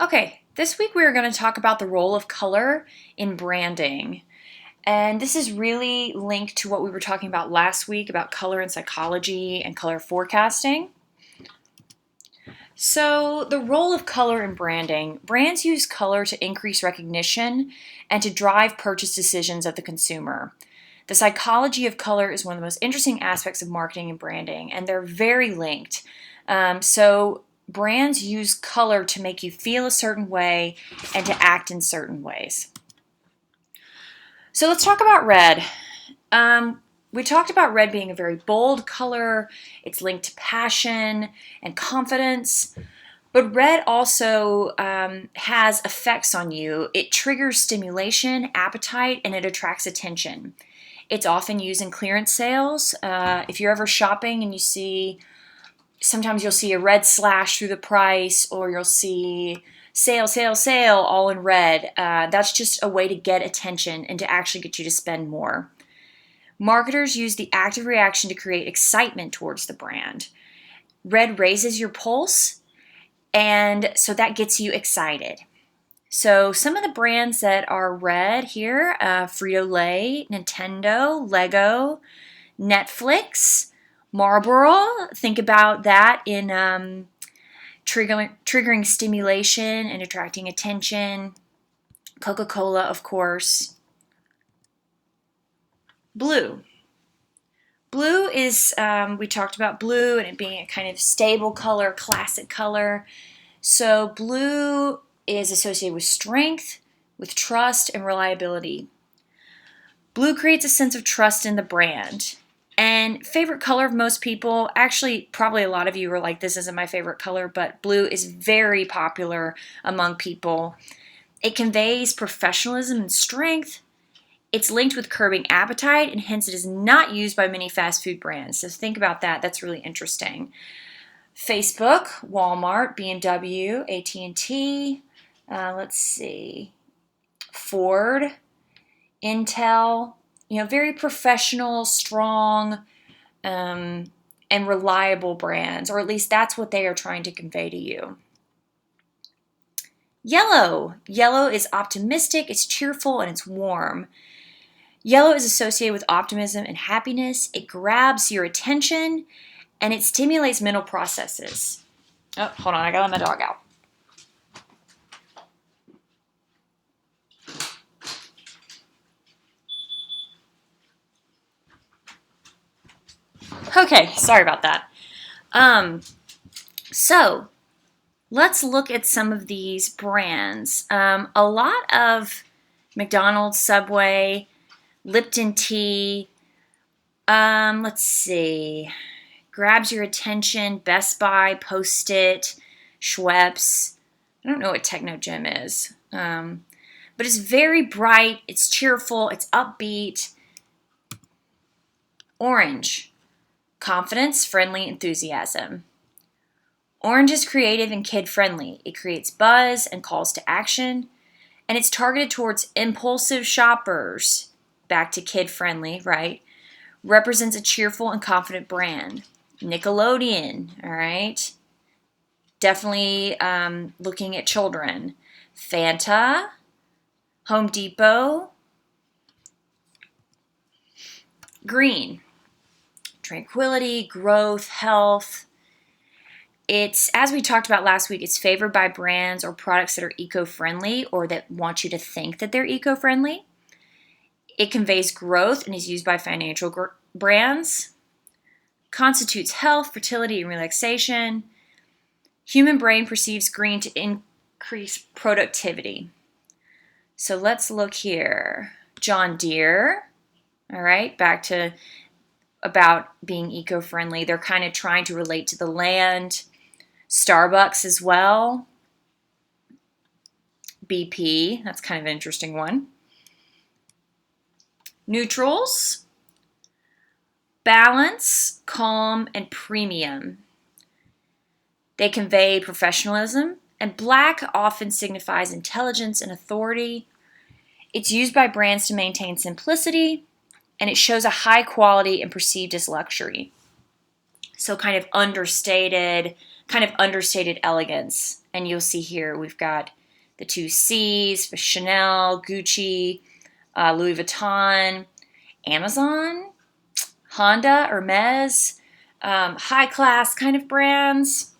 Okay, this week we are going to talk about the role of color in branding. And this is really linked to what we were talking about last week about color and psychology and color forecasting. So, the role of color in branding, brands use color to increase recognition and to drive purchase decisions of the consumer. The psychology of color is one of the most interesting aspects of marketing and branding, and they're very linked. Brands use color to make you feel a certain way and to act in certain ways. So, let's talk about red. We talked about red being a very bold color, it's linked to passion and confidence. But red also has effects on you. It triggers stimulation, appetite, and it attracts attention. It's often used in clearance sales. If you're ever shopping and sometimes you'll see a red slash through the price, or you'll see sale, sale, sale all in red. That's just a way to get attention and to actually get you to spend more. Marketers use the active reaction to create excitement towards the brand. Red raises your pulse, and so that gets you excited. So some of the brands that are red here, Frito-Lay, Nintendo, Lego, Netflix, Marlboro. Think about that in triggering stimulation and attracting attention. Coca-Cola, of course. Blue. Blue is, we talked about blue and it being a kind of stable color, classic color. So blue is associated with strength, with trust, and reliability. Blue creates a sense of trust in the brand. And favorite color of most people, actually, probably a lot of you are like, this isn't my favorite color, but blue is very popular among people. It conveys professionalism and strength. It's linked with curbing appetite, and hence it is not used by many fast food brands. So think about that. That's really interesting. Facebook, Walmart, BMW, AT&T, let's see, Ford, Intel, very professional, strong, and reliable brands, or at least that's what they are trying to convey to you. Yellow. Yellow is optimistic, it's cheerful, and it's warm. Yellow is associated with optimism and happiness. It grabs your attention, and it stimulates mental processes. Oh, hold on, I gotta let my dog out. Okay, sorry about that. So let's look at some of these brands. A lot of McDonald's, Subway, Lipton tea. Let's see. Grabs your attention. Best Buy, Post-it, Schweppes. I don't know what Techno Gym is. But it's very bright. It's cheerful. It's upbeat. Orange. Confidence, friendly, enthusiasm. Orange is creative and kid-friendly. It creates buzz and calls to action. And it's targeted towards impulsive shoppers. Back to kid-friendly, right? Represents a cheerful and confident brand. Nickelodeon, all right? Definitely looking at children. Fanta, Home Depot. Green, tranquility, growth, health. It's, as we talked about last week, it's favored by brands or products that are eco-friendly or that want you to think that they're eco-friendly. It conveys growth and is used by financial brands. Constitutes health, fertility, and relaxation. Human brain perceives green to increase productivity. So let's look here. John Deere. All right, back to about being eco-friendly. They're kind of trying to relate to the land. Starbucks as well. BP, that's kind of an interesting one. Neutrals. Balance, calm, and premium. They convey professionalism, and black often signifies intelligence and authority. It's used by brands to maintain simplicity, and it shows a high quality and perceived as luxury. So kind of understated elegance. And you'll see here we've got the two C's for Chanel, Gucci, Louis Vuitton, Amazon, Honda, Hermes, high class kind of brands.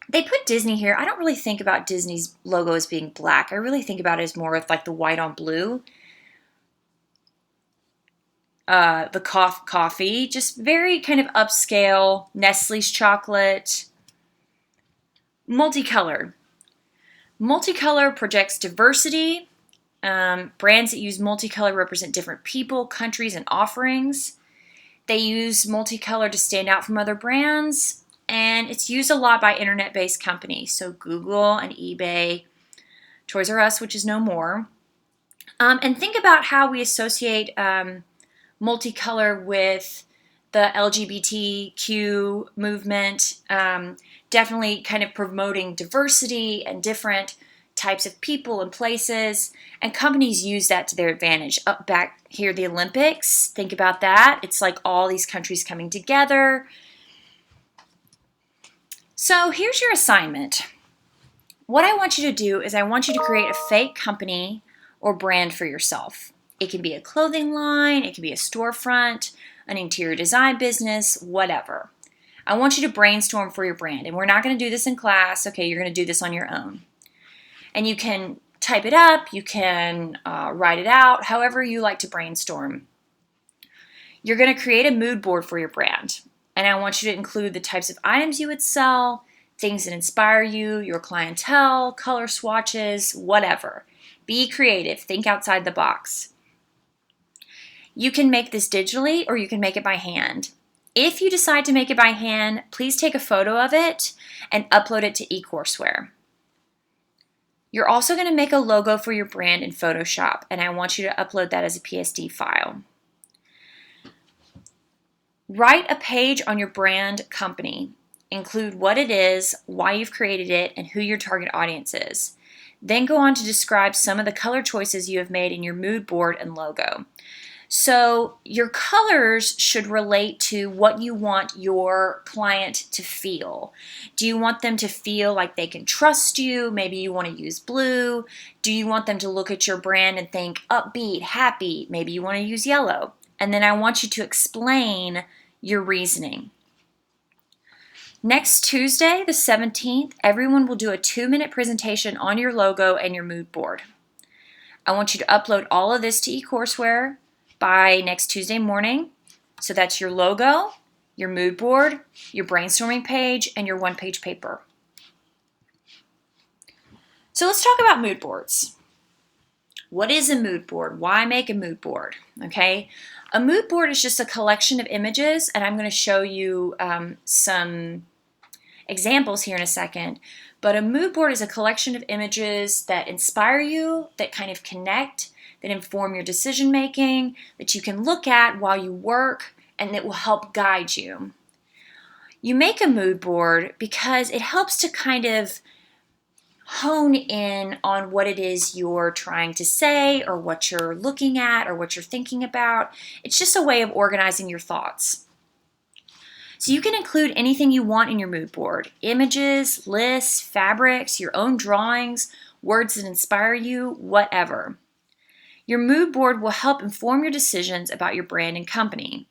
They put Disney here. I don't really think about Disney's logo as being black. I really think about it as more of like the white on blue. The coffee, just very kind of upscale. Nestle's chocolate. Multicolor. Multicolor projects diversity. Brands that use multicolor represent different people, countries, and offerings. They use multicolor to stand out from other brands, and it's used a lot by internet-based companies, so Google and eBay, Toys R Us, which is no more. And think about how we associate multicolor with the LGBTQ movement, definitely kind of promoting diversity and different types of people and places, and companies use that to their advantage. Up back here, the Olympics, think about that. It's like all these countries coming together. So here's your assignment. What I want you to do is I want you to create a fake company or brand for yourself. It can be a clothing line, it can be a storefront, an interior design business, whatever. I want you to brainstorm for your brand, and we're not going to do this in class. Okay, you're going to do this on your own. And you can type it up, you can write it out, however you like to brainstorm. You're going to create a mood board for your brand. And I want you to include the types of items you would sell, things that inspire you, your clientele, color swatches, whatever. Be creative. Think outside the box. You can make this digitally or you can make it by hand. If you decide to make it by hand, please take a photo of it and upload it to eCourseware. You're also going to make a logo for your brand in Photoshop, and I want you to upload that as a PSD file. Write a page on your brand company. Include what it is, why you've created it, and who your target audience is. Then go on to describe some of the color choices you have made in your mood board and logo. So your colors should relate to what you want your client to feel. Do you want them to feel like they can trust you? Maybe you want to use blue. Do you want them to look at your brand and think upbeat, happy? Maybe you want to use yellow. And then I want you to explain your reasoning. Next Tuesday, the 17th, everyone will do a 2-minute presentation on your logo and your mood board. I want you to upload all of this to eCourseware by next Tuesday morning. So that's your logo, your mood board, your brainstorming page, and your one-page paper. So let's talk about mood boards. What is a mood board? Why make a mood board? Okay, a mood board is just a collection of images, and I'm going to show you some examples here in a second. But a mood board is a collection of images that inspire you, that kind of connect, that inform your decision making, that you can look at while you work, and that will help guide you. You make a mood board because it helps to kind of hone in on what it is you're trying to say or what you're looking at or what you're thinking about. It's just a way of organizing your thoughts. So you can include anything you want in your mood board: images, lists, fabrics, your own drawings, words that inspire you, whatever. Your mood board will help inform your decisions about your brand and company.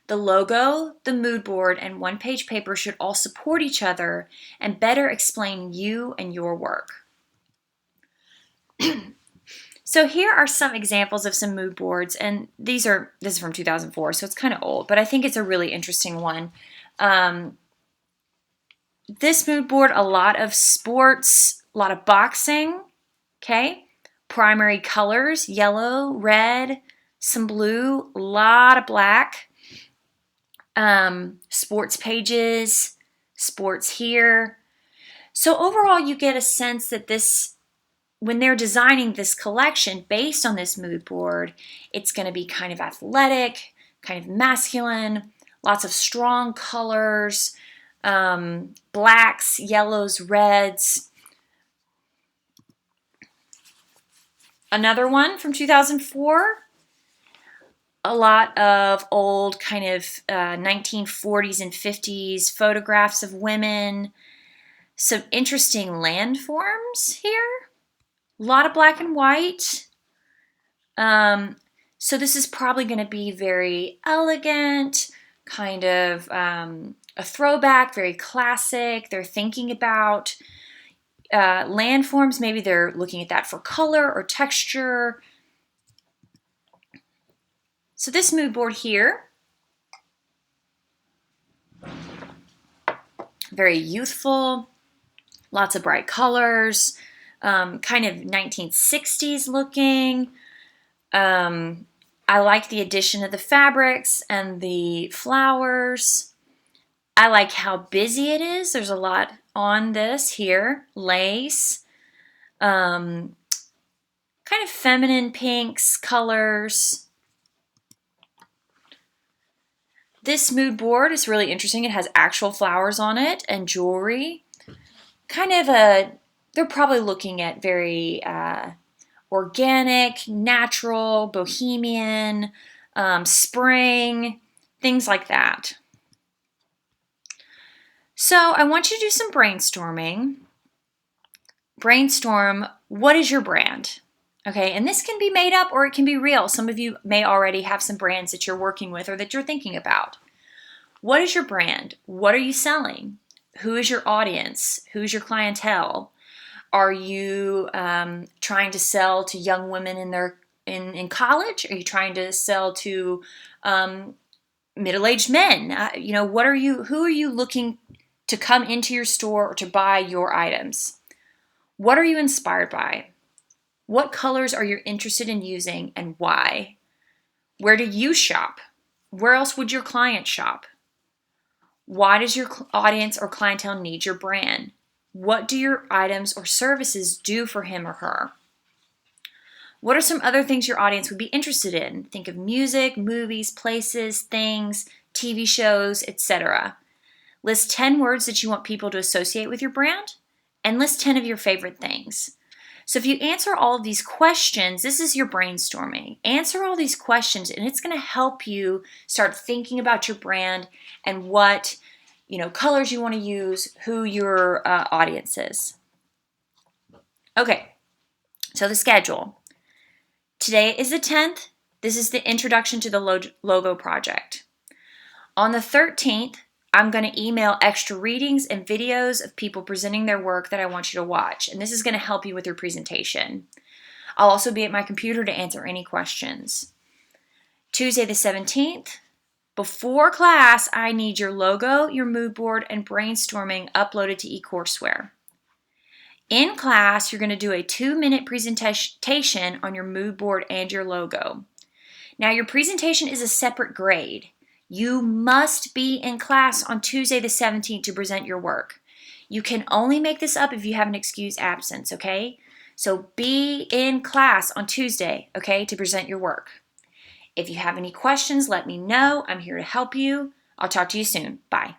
The logo, the mood board, and one-page paper should all support each other and better explain you and your work. So here are some examples of some mood boards, and this is from 2004, so it's kind of old, but I think it's a really interesting one. This mood board, a lot of sports, a lot of boxing, okay? Primary colors, yellow, red, some blue, a lot of black. Sports pages, sports here. So overall, you get a sense that when they're designing this collection based on this mood board, it's going to be kind of athletic, kind of masculine, lots of strong colors, blacks, yellows, reds. Another one from 2004, a lot of old kind of 1940s and 50s photographs of women. Some interesting landforms here. A lot of black and white. So this is probably going to be very elegant, kind of a throwback, very classic. They're thinking about landforms. Maybe they're looking at that for color or texture. So this mood board here, very youthful, lots of bright colors, kind of 1960s looking. I like the addition of the fabrics and the flowers. I like how busy it is. There's a lot on this here. Lace, kind of feminine pinks, colors. This mood board is really interesting. It has actual flowers on it and jewelry. Kind of they're probably looking at very organic, natural, bohemian, spring, things like that. So I want you to do some brainstorming. Brainstorm, what is your brand? Okay, and this can be made up or it can be real. Some of you may already have some brands that you're working with or that you're thinking about. What is your brand? What are you selling? Who is your audience? Who's your clientele? Are you trying to sell to young women in college? Are you trying to sell to middle-aged men? Who are you looking to come into your store or to buy your items? What are you inspired by? What colors are you interested in using and why? Where do you shop? Where else would your client shop? Why does your audience or clientele need your brand? What do your items or services do for him or her? What are some other things your audience would be interested in? Think of music, movies, places, things, TV shows, etc. List 10 words that you want people to associate with your brand and list 10 of your favorite things. So if you answer all of these questions, this is your brainstorming. Answer all these questions and it's going to help you start thinking about your brand and what colors you want to use, who your audience is. Okay, so the schedule. Today is the 10th. This is the introduction to the logo project. On the 13th, I'm going to email extra readings and videos of people presenting their work that I want you to watch, and this is going to help you with your presentation. I'll also be at my computer to answer any questions. Tuesday the 17th, before class, I need your logo, your mood board, and brainstorming uploaded to eCourseware. In class, you're going to do a 2-minute presentation on your mood board and your logo. Now, your presentation is a separate grade. You must be in class on Tuesday the 17th to present your work. You can only make this up if you have an excused absence, okay? So be in class on Tuesday, okay, to present your work. If you have any questions, let me know. I'm here to help you. I'll talk to you soon. Bye.